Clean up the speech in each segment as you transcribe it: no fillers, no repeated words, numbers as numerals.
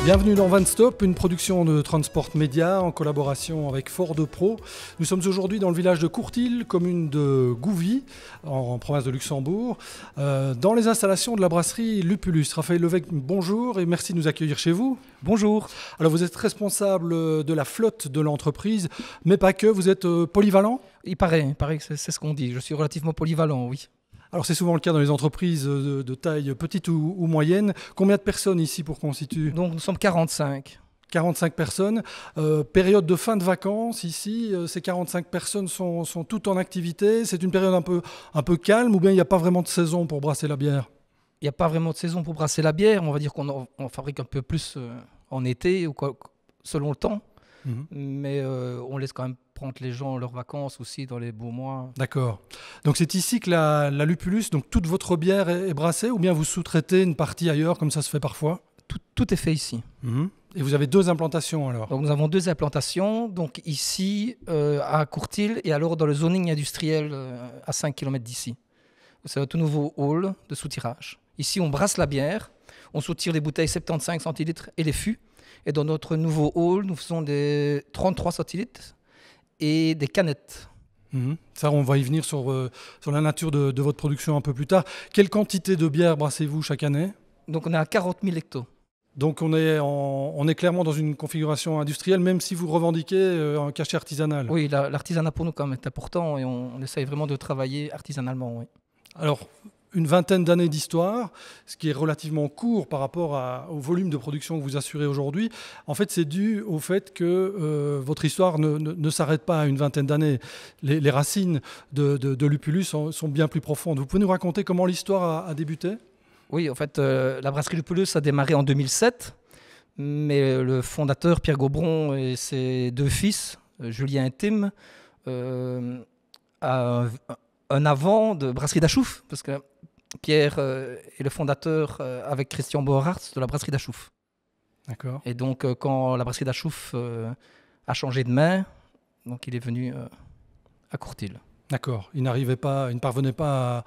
Bienvenue dans Van Stop, une production de Transport Média en collaboration avec Ford Pro. Nous sommes aujourd'hui dans le village de Courtil, commune de Gouvy, en province de Luxembourg, dans les installations de la brasserie Lupulus. Raphaël Levesque, bonjour et merci de nous accueillir chez vous. Bonjour. Alors vous êtes responsable de la flotte de l'entreprise, mais pas que, vous êtes polyvalent ? Il paraît que c'est ce qu'on dit. Je suis relativement polyvalent, oui. Alors c'est souvent le cas dans les entreprises de taille petite ou moyenne. Combien de personnes ici pour constituer ? Donc nous sommes 45. 45 personnes. Période de fin de vacances ici, ces 45 personnes sont toutes en activité. C'est une période un peu calme ou bien il n'y a pas vraiment de saison pour brasser la bière ? Il n'y a pas vraiment de saison pour brasser la bière. On va dire qu'on fabrique un peu plus en été ou quoi, selon le temps. Mais on laisse quand même prendre les gens leurs vacances aussi dans les beaux mois. D'accord. Donc c'est ici que la Lupulus, donc toute votre bière est brassée ou bien vous sous-traitez une partie ailleurs comme ça se fait parfois ? Tout est fait ici. Et vous avez 2 implantations alors ? Donc nous avons 2 implantations, donc ici à Courtil et alors dans le zoning industriel à 5 km d'ici. C'est un tout nouveau hall de soutirage. Ici on brasse la bière, on soutire les bouteilles 75 centilitres et les fûts. Et dans notre nouveau hall, nous faisons des 33 centilitres et des canettes. Ça, on va y venir sur la nature de votre production un peu plus tard. Quelle quantité de bière brassez-vous chaque année ? Donc on est à 40 000 hectos. Donc on est clairement dans une configuration industrielle, même si vous revendiquez un cachet artisanal. Oui, l'artisanat pour nous quand même est important et on essaye vraiment de travailler artisanalement. Oui. Alors, une vingtaine d'années d'histoire, ce qui est relativement court par rapport au volume de production que vous assurez aujourd'hui. En fait, c'est dû au fait que votre histoire ne s'arrête pas à une vingtaine d'années. Les racines de Lupulus sont bien plus profondes. Vous pouvez nous raconter comment l'histoire a débuté ? Oui, en fait, la brasserie Lupulus a démarré en 2007, mais le fondateur, Pierre Gobron, et ses 2 fils, Julien et Tim, a un avant de brasserie d'Achouf, parce que Pierre est le fondateur avec Christian Boerhardt de la brasserie d'Achouf. D'accord. Et donc, quand la brasserie d'Achouf a changé de main, donc il est venu à Courtil. D'accord. Il ne parvenait pas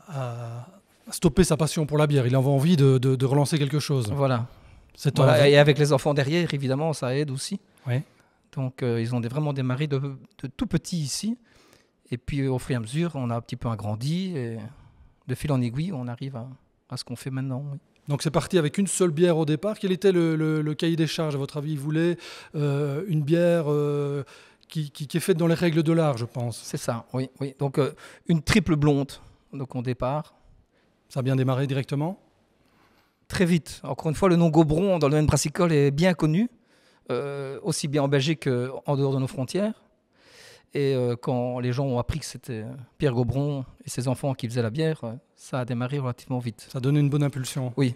à stopper sa passion pour la bière. Il avait envie de relancer quelque chose. Voilà. Voilà. Et avec les enfants derrière, évidemment, ça aide aussi. Oui. Donc, ils ont vraiment démarré de tout petit ici. Et puis, au fur et à mesure, on a un petit peu agrandi. Et de fil en aiguille, on arrive à ce qu'on fait maintenant. Oui. Donc, c'est parti avec une seule bière au départ. Quel était le cahier des charges, à votre avis ? Il voulait une bière qui est faite dans les règles de l'art, je pense. C'est ça, oui. Donc, une triple blonde, donc au départ. Ça a bien démarré directement ? Très vite. Encore une fois, le nom Gobron dans le domaine brassicole est bien connu, aussi bien en Belgique qu'en dehors de nos frontières. Et quand les gens ont appris que c'était Pierre Gobron et ses enfants qui faisaient la bière, ça a démarré relativement vite. Ça a donné une bonne impulsion. Oui.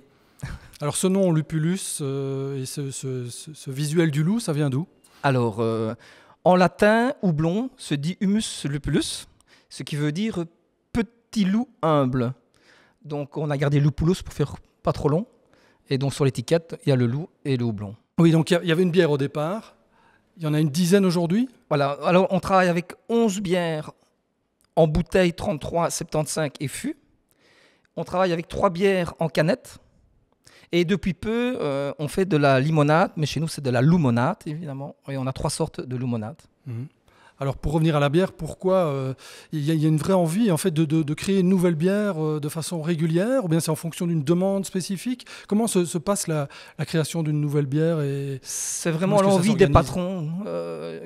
Alors ce nom Lupulus et ce visuel du loup, ça vient d'où ? Alors, en latin, houblon se dit humus lupulus, ce qui veut dire petit loup humble. Donc on a gardé lupulus pour faire pas trop long. Et donc sur l'étiquette, il y a le loup et le houblon. Oui, donc il y avait une bière au départ. Il y en a une dizaine aujourd'hui ? Voilà, alors on travaille avec 11 bières en bouteille 33, 75 et fût. On travaille avec 3 bières en canette. Et depuis peu, on fait de la limonade, mais chez nous c'est de la loumonade évidemment. Et on a 3 sortes de loumonade. Alors pour revenir à la bière, pourquoi il y a une vraie envie en fait de créer une nouvelle bière de façon régulière, ou bien c'est en fonction d'une demande spécifique ? Comment se passe la création d'une nouvelle bière C'est vraiment l'envie des patrons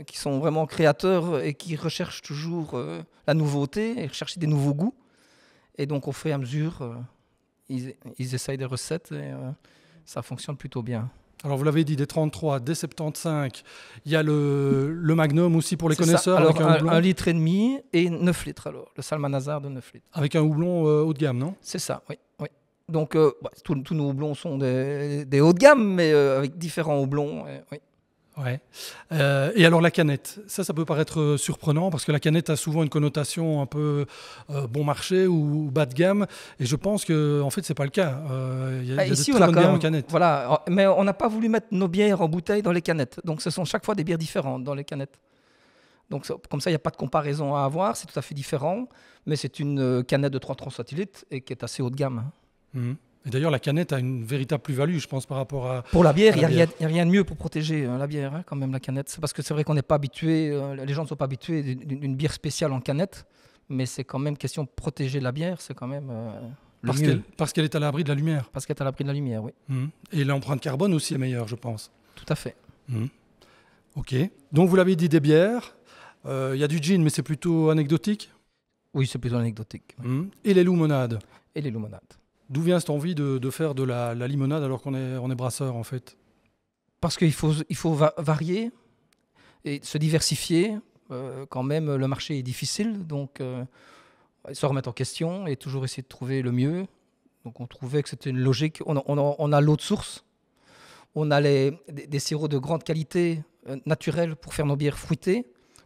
qui sont vraiment créateurs et qui recherchent toujours la nouveauté et recherchent des nouveaux goûts. Et donc au fur et à mesure, ils essayent des recettes et ça fonctionne plutôt bien. Alors vous l'avez dit, des 33, des 75, il y a le Magnum aussi pour les connaisseurs. Alors avec 1,5 litre et 9 litres alors, le Salmanazar de 9 litres. Avec un houblon haut de gamme, non ? C'est ça, oui. Donc tous nos houblons sont des hauts de gamme, mais avec différents houblons. Oui. Ouais. Et alors la canette, ça peut paraître surprenant parce que la canette a souvent une connotation un peu bon marché ou bas de gamme, et je pense que en fait c'est pas le cas. Il y a ici de on très a bonnes quand bières même, en canette. voilà, mais on n'a pas voulu mettre nos bières en bouteille dans les canettes, donc ce sont chaque fois des bières différentes dans les canettes. Donc comme ça il n'y a pas de comparaison à avoir, c'est tout à fait différent, mais c'est une canette de 33 centilitres et qui est assez haut de gamme. Et d'ailleurs, la canette a une véritable plus-value, je pense, par rapport à... Pour la bière, il la n'y a rien de mieux pour protéger la bière, hein, quand même, la canette. C'est parce que c'est vrai qu'on n'est pas habitué, les gens ne sont pas habitués d'une bière spéciale en canette, mais c'est quand même question de protéger la bière, c'est quand même le mieux. Parce qu'elle est à l'abri de la lumière. Parce qu'elle est à l'abri de la lumière, oui. Et l'empreinte carbone aussi est meilleure, je pense. Tout à fait. Ok. Donc, vous l'avez dit, des bières. Il y a du gin, mais c'est plutôt anecdotique. Oui, c'est plutôt anecdotique. Oui. Et les limonades. Et les limonades. D'où vient cette envie de faire de la limonade alors qu'on est brasseur, en fait? Parce qu'il faut varier et se diversifier. Quand même, le marché est difficile, donc se remettre en question et toujours essayer de trouver le mieux. Donc on trouvait que c'était une logique. On a l'eau de source, on a des sirops de grande qualité naturels pour faire nos bières fruitées.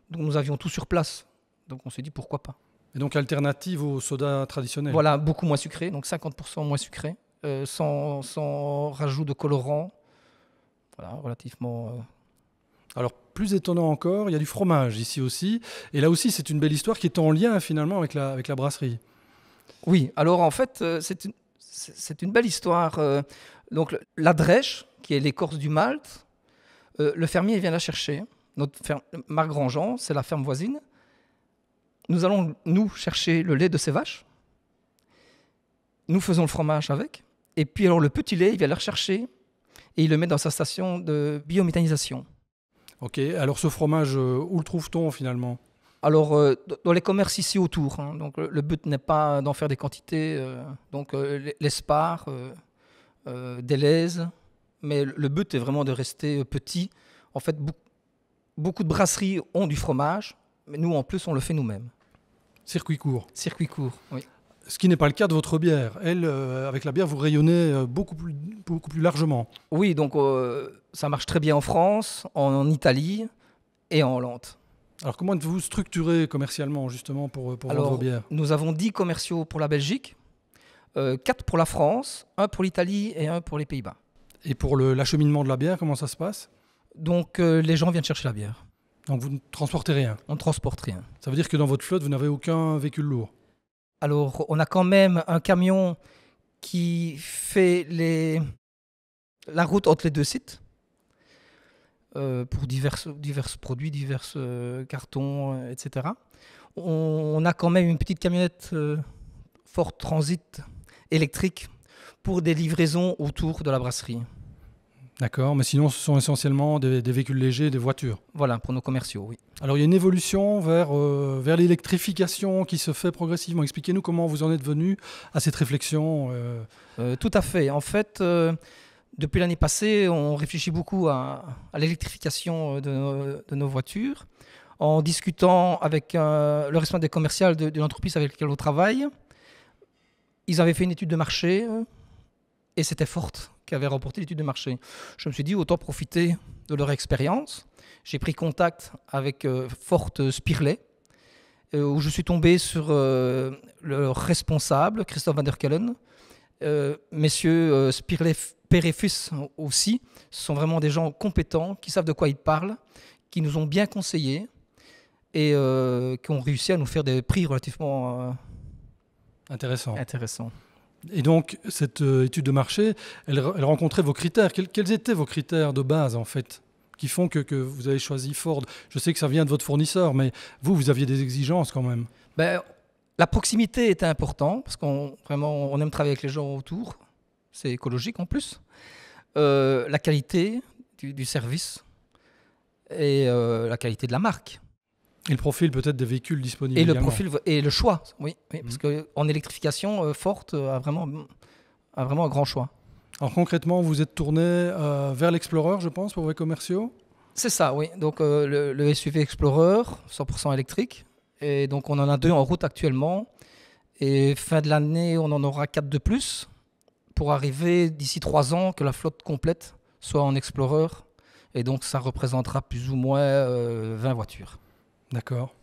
Donc nous avions tout sur place. Donc on s'est dit pourquoi pas. Et donc alternative au soda traditionnel. Voilà, beaucoup moins sucré, donc 50% moins sucré, sans rajout de colorant. Voilà, relativement... Alors, plus étonnant encore, il y a du fromage ici aussi. Et là aussi, c'est une belle histoire qui est en lien finalement avec la brasserie. Oui, alors en fait, c'est une belle histoire. Donc la drèche, qui est l'écorce du malt, le fermier vient la chercher. Notre ferme, Marc Grandjean, c'est la ferme voisine. Nous allons, nous, chercher le lait de ces vaches. Nous faisons le fromage avec. Et puis alors le petit lait, il vient le rechercher et il le met dans sa station de biométhanisation. Ok, alors ce fromage, où le trouve-t-on finalement? Alors, dans les commerces ici autour, hein, donc le but n'est pas d'en faire des quantités, donc l'Espar, Deleuze, mais le but est vraiment de rester petit. En fait, beaucoup de brasseries ont du fromage, mais nous, en plus, on le fait nous-mêmes. Circuit court. Circuit court, oui. Ce qui n'est pas le cas de votre bière. Elle, avec la bière, vous rayonnez beaucoup plus largement. Oui, donc ça marche très bien en France, en Italie et en Hollande. Alors comment êtes-vous structuré commercialement justement pour vendre vos bières? Nous avons 10 commerciaux pour la Belgique, 4 pour la France, 1 pour l'Italie et 1 pour les Pays-Bas. Et pour l'acheminement de la bière, comment ça se passe? Donc les gens viennent chercher la bière. Donc vous ne transportez rien? On ne transporte rien. Ça veut dire que dans votre flotte, vous n'avez aucun véhicule lourd? Alors, on a quand même un camion qui fait la route entre les deux sites pour divers produits, divers cartons, etc. On a quand même une petite camionnette Ford Transit électrique pour des livraisons autour de la brasserie. D'accord, mais sinon ce sont essentiellement des véhicules légers, des voitures. Voilà, pour nos commerciaux, oui. Alors il y a une évolution vers l'électrification qui se fait progressivement. Expliquez-nous comment vous en êtes venu à cette réflexion. Tout à fait. En fait, depuis l'année passée, on réfléchit beaucoup à l'électrification de nos voitures. En discutant avec le responsable commercial d'une entreprise avec laquelle on travaille, ils avaient fait une étude de marché et c'était Ford qui avait remporté l'étude de marché. Je me suis dit, autant profiter de leur expérience. J'ai pris contact avec Ford Spirley, où je suis tombé sur le responsable, Christophe van der Kellen. Messieurs Spirley, père et fils aussi, ce sont vraiment des gens compétents, qui savent de quoi ils parlent, qui nous ont bien conseillés et qui ont réussi à nous faire des prix relativement intéressants. Et donc, cette étude de marché, elle rencontrait vos critères. Quels étaient vos critères de base, en fait, qui font que vous avez choisi Ford? Je sais que ça vient de votre fournisseur, mais vous aviez des exigences quand même. La proximité était importante, parce on aime travailler avec les gens autour. C'est écologique en plus. La qualité du service et la qualité de la marque. Et le profil peut-être des véhicules disponibles. Et le profil et le choix, oui parce qu'en électrification, Ford a vraiment un grand choix. Alors concrètement, vous êtes tourné vers l'Explorer, je pense, pour vos commerciaux? C'est ça, oui. Donc le SUV Explorer, 100% électrique. Et donc on en a 2 en route actuellement. Et fin de l'année, on en aura 4 de plus pour arriver d'ici 3 ans que la flotte complète soit en Explorer. Et donc ça représentera plus ou moins 20 voitures. D'accord.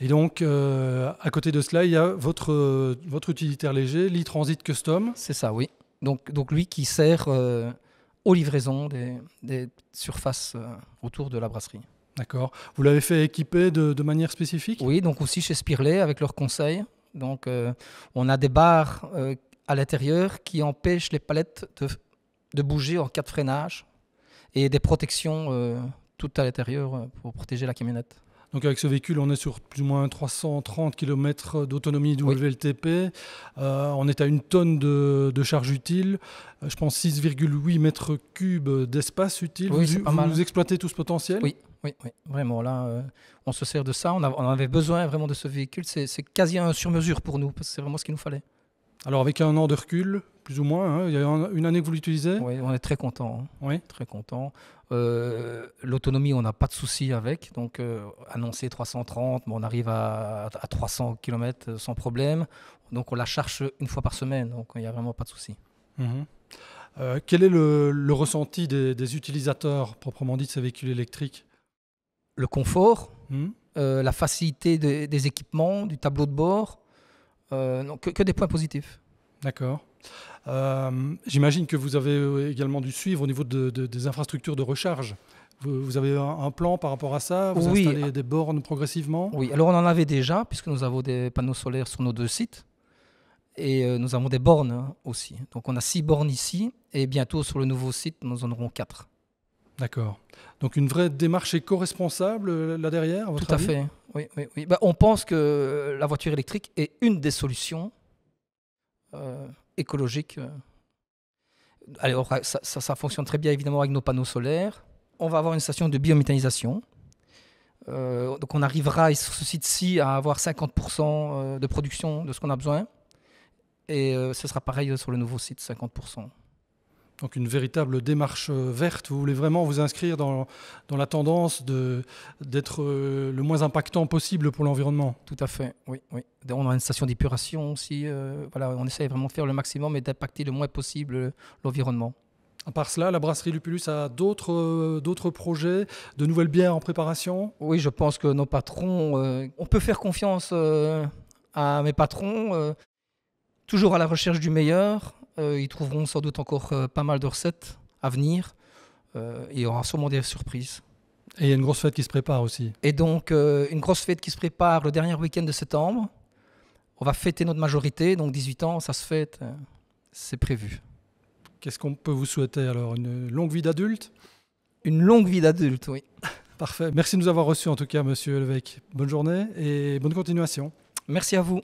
Et donc, à côté de cela, il y a votre utilitaire léger, l'e-Transit Custom. C'est ça, oui. Donc lui qui sert aux livraisons des surfaces autour de la brasserie. D'accord. Vous l'avez fait équiper de manière spécifique? Oui, donc aussi chez Spirley avec leurs conseils. Donc on a des barres à l'intérieur qui empêchent les palettes de bouger en cas de freinage et des protections tout à l'intérieur pour protéger la camionnette. Donc avec ce véhicule, on est sur plus ou moins 330 km d'autonomie WLTP. On est à 1 tonne de charge utile. Je pense 6,8 mètres cubes d'espace utile. Oui, c'est pas mal. Vous exploitez tout ce potentiel? Oui, vraiment. Là, on se sert de ça. On avait besoin vraiment de ce véhicule. C'est quasi un sur-mesure pour nous, parce que c'est vraiment ce qu'il nous fallait. Alors avec 1 an de recul, plus ou moins, il y a 1 année que vous l'utilisez? Oui, on est très content. Oui. Très content. L'autonomie, on n'a pas de souci avec. Donc, annoncé 330, mais on arrive à 300 km sans problème. Donc, on la charge 1 fois par semaine. Donc, il n'y a vraiment pas de souci. Quel est le ressenti des utilisateurs, proprement dit, de ces véhicules électriques? Le confort, la facilité des équipements, du tableau de bord. Donc, que des points positifs. D'accord. J'imagine que vous avez également dû suivre au niveau des infrastructures de recharge. Vous avez un plan par rapport à ça? Vous installez des bornes progressivement? Oui, alors on en avait déjà, puisque nous avons des panneaux solaires sur nos 2 sites. Et nous avons des bornes aussi. Donc on a 6 bornes ici, et bientôt sur le nouveau site, nous en aurons 4. D'accord. Donc une vraie démarche éco-responsable là derrière, à votre avis? Tout à fait, oui. On pense que la voiture électrique est une des solutions écologiques. Alors ça fonctionne très bien évidemment avec nos panneaux solaires. On va avoir une station de biométhanisation. Donc on arrivera sur ce site-ci à avoir 50% de production de ce qu'on a besoin. Et ce sera pareil sur le nouveau site, 50%. Donc une véritable démarche verte. Vous voulez vraiment vous inscrire dans la tendance d'être le moins impactant possible pour l'environnement? Tout à fait, oui. On a une station d'épuration aussi. Voilà, on essaie vraiment de faire le maximum et d'impacter le moins possible l'environnement. À part cela, la brasserie Lupulus a d'autres projets, de nouvelles bières en préparation? Oui, je pense que nos patrons, on peut faire confiance à mes patrons, toujours à la recherche du meilleur. Ils trouveront sans doute encore pas mal de recettes à venir. Il y aura sûrement des surprises. Et il y a une grosse fête qui se prépare aussi. Et donc, une grosse fête qui se prépare le dernier week-end de septembre. On va fêter notre majorité, donc 18 ans, ça se fête, c'est prévu. Qu'est-ce qu'on peut vous souhaiter alors? Une longue vie d'adulte? Une longue vie d'adulte, oui. Parfait. Merci de nous avoir reçus en tout cas, monsieur Levesque. Bonne journée et bonne continuation. Merci à vous.